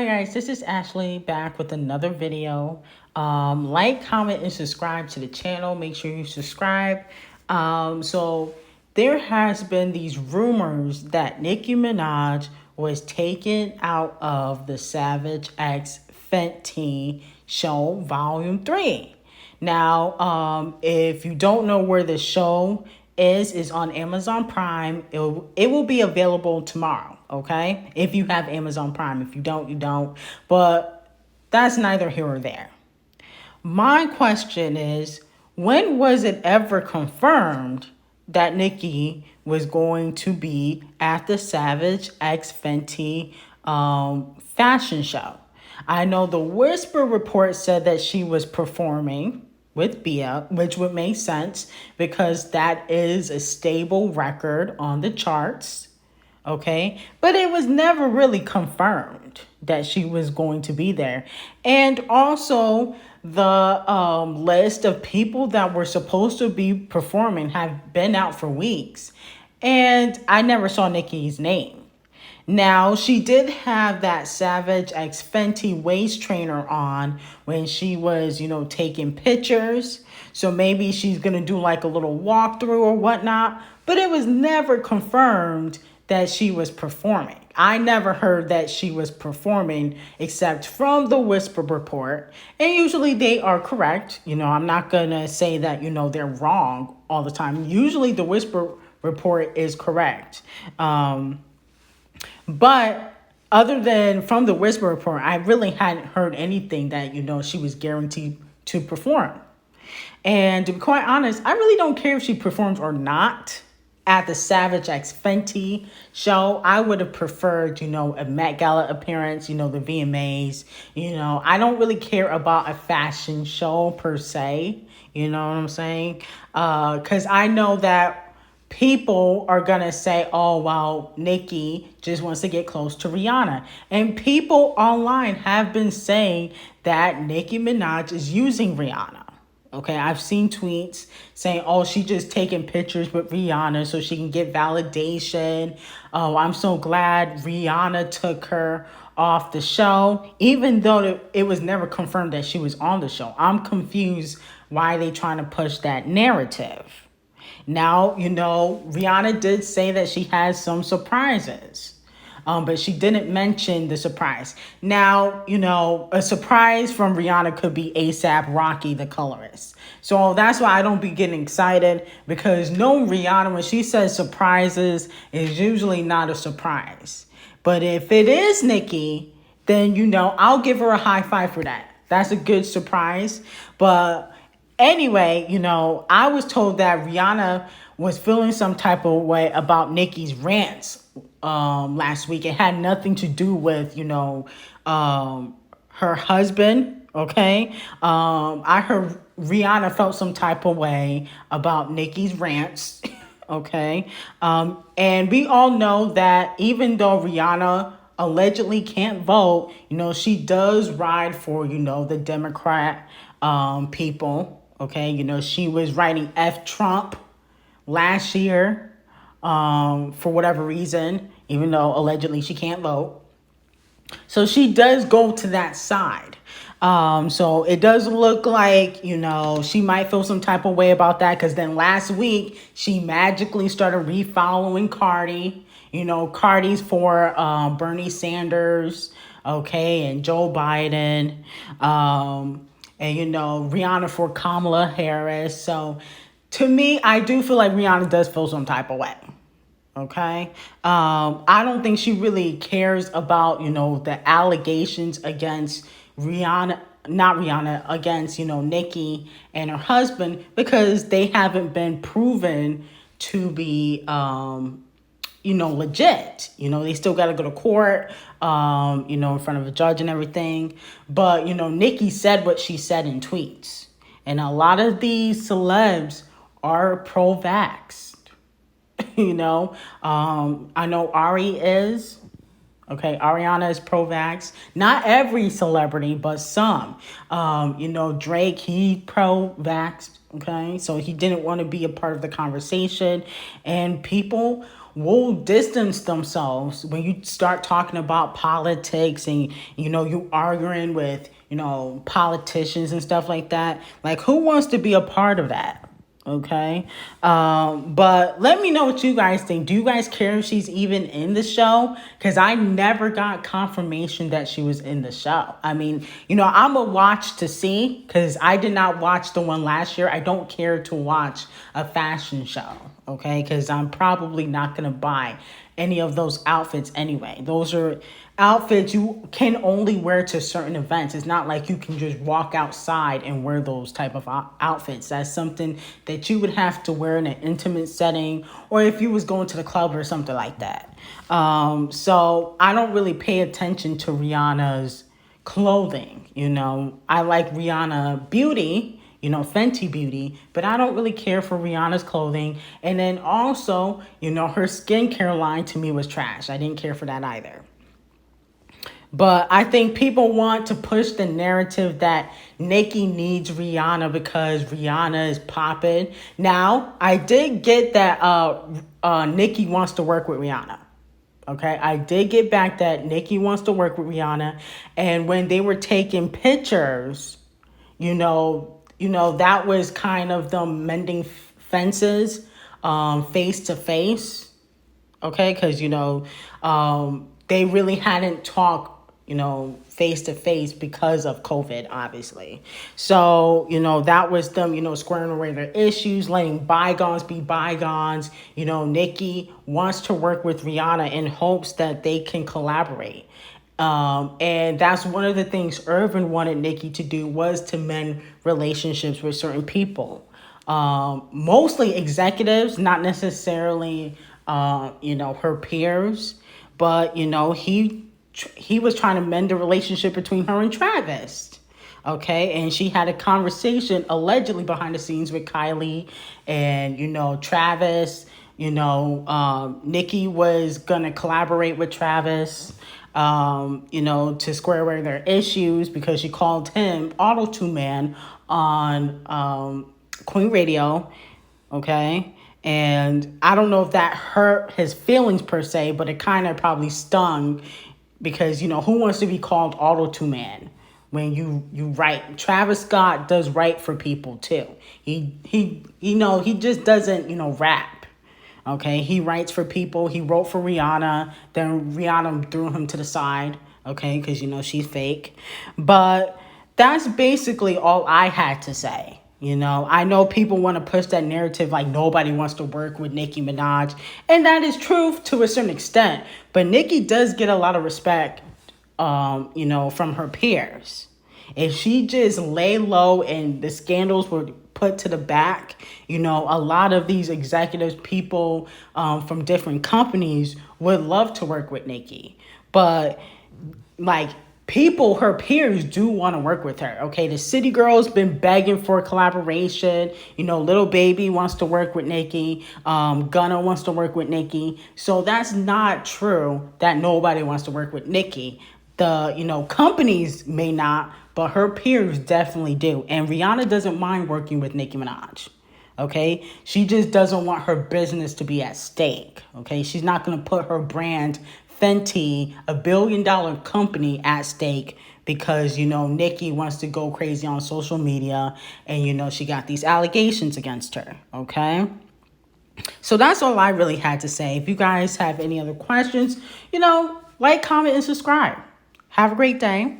Hi guys, this is Ashley back with another video. Like, comment, and subscribe to the channel. Make sure you subscribe. So there has been these rumors that Nicki Minaj was taken out of the Savage X Fenty show Volume 3. Now, if you don't know where the show is on Amazon Prime. It will be available tomorrow, okay? If you have Amazon Prime. If you don't, you don't. But that's neither here or there. My question is, when was it ever confirmed that Nicki was going to be at the Savage X Fenty fashion show? I know the Whisper report said that she was performing with Bia, which would make sense because that is a stable record on the charts. Okay, but it was never really confirmed that she was going to be there. And also, the list of people that were supposed to be performing have been out for weeks, and I never saw Nicki's name. Now, she did have that Savage X Fenty waist trainer on when she was, taking pictures. So maybe she's going to do like a little walkthrough or whatnot. But it was never confirmed that she was performing. I never heard that she was performing except from the Whisper report. And usually they are correct. I'm not going to say that, they're wrong all the time. Usually the Whisper report is correct. But other than from the Whisper report, I really hadn't heard anything that, she was guaranteed to perform. And to be quite honest, I really don't care if she performs or not at the Savage X Fenty show. I would have preferred, a Met Gala appearance, the VMAs. I don't really care about a fashion show per se. You know what I'm saying? Because I know that people are going to say, oh, well, Nicki just wants to get close to Rihanna. And people online have been saying that Nicki Minaj is using Rihanna. Okay, I've seen tweets saying, oh, she just taking pictures with Rihanna so she can get validation. Oh, I'm so glad Rihanna took her off the show, even though it was never confirmed that she was on the show. I'm confused why they trying to push that narrative. Now, Rihanna did say that she has some surprises. But she didn't mention the surprise. Now, a surprise from Rihanna could be ASAP Rocky, the colorist. So that's why I don't be getting excited, because no, Rihanna, when she says surprises, is usually not a surprise. But if it is Nicki, then, I'll give her a high five for that. That's a good surprise. But anyway, I was told that Rihanna was feeling some type of way about Nicki's rants last week. It had nothing to do with, her husband, okay? I heard Rihanna felt some type of way about Nicki's rants, okay? And we all know that even though Rihanna allegedly can't vote, she does ride for, the Democrat people, okay? She was writing F Trump last year for whatever reason, even though allegedly she can't vote. So she does go to that side. So it does look like, she might feel some type of way about that, because then last week she magically started refollowing Cardi. Cardi's for Bernie Sanders, okay, and Joe Biden, and, Rihanna for Kamala Harris. So to me, I do feel like Rihanna does feel some type of way. Okay. I don't think she really cares about, the allegations against against, Nicki and her husband, because they haven't been proven to be, legit. They still got to go to court, in front of a judge and everything. But, Nicki said what she said in tweets. And a lot of these celebs are pro-vax. I know Ari is. Okay, Ariana is pro-vax. Not every celebrity, but some. Drake, he pro-vaxxed. Okay, so he didn't want to be a part of the conversation, and people will distance themselves when you start talking about politics and you arguing with politicians and stuff like that. Like, who wants to be a part of that? Okay. But let me know what you guys think. Do you guys care if she's even in the show? Because I never got confirmation that she was in the show. I mean, I'm a watch to see, because I did not watch the one last year. I don't care to watch a fashion show. Okay. Because I'm probably not going to buy any of those outfits anyway. Those are outfits you can only wear to certain events. It's not like you can just walk outside and wear those type of outfits. That's something that you would have to wear in an intimate setting, or if you was going to the club or something like that. So I don't really pay attention to Rihanna's clothing. I like Rihanna beauty, Fenty beauty, but I don't really care for Rihanna's clothing. And then also, her skincare line to me was trash. I didn't care for that either. But I think people want to push the narrative that Nicki needs Rihanna because Rihanna is popping. Now, I did get that Nicki wants to work with Rihanna. Okay, I did get back that Nicki wants to work with Rihanna. And when they were taking pictures, that was kind of them mending fences face to face. Okay, because, they really hadn't talked face to face because of COVID, obviously. So, that was them, squaring away their issues, letting bygones be bygones. Nicki wants to work with Rihanna in hopes that they can collaborate. And that's one of the things Irvin wanted Nicki to do, was to mend relationships with certain people. Mostly executives, not necessarily, her peers, but, he was trying to mend the relationship between her and Travis. Okay, and she had a conversation allegedly behind the scenes with Kylie and, Travis. Nicki was going to collaborate with Travis, to square away their issues, because she called him Auto-Tune Man on Queen Radio. Okay. And I don't know if that hurt his feelings per se, but it kind of probably stung, because, who wants to be called Auto-Tune Man when you write? Travis Scott does write for people too. He just doesn't, rap. Okay, he writes for people. He wrote for Rihanna. Then Rihanna threw him to the side. Okay, because, she's fake. But that's basically all I had to say. I know people want to push that narrative like nobody wants to work with Nicki Minaj. And that is true to a certain extent. But Nicki does get a lot of respect, from her peers. If she just lay low and the scandals were put to the back, a lot of these executives, people from different companies would love to work with Nicki. But, her peers do want to work with her. Okay, the City Girl's been begging for collaboration. Little Baby wants to work with Nicki. Gunna wants to work with Nicki. So that's not true that nobody wants to work with Nicki. The, companies may not, but her peers definitely do. And Rihanna doesn't mind working with Nicki Minaj. Okay, she just doesn't want her business to be at stake. Okay, she's not going to put her brand Fenty, a $1 billion company, at stake because, Nicki wants to go crazy on social media and, she got these allegations against her. Okay. So that's all I really had to say. If you guys have any other questions, like, comment, and subscribe. Have a great day.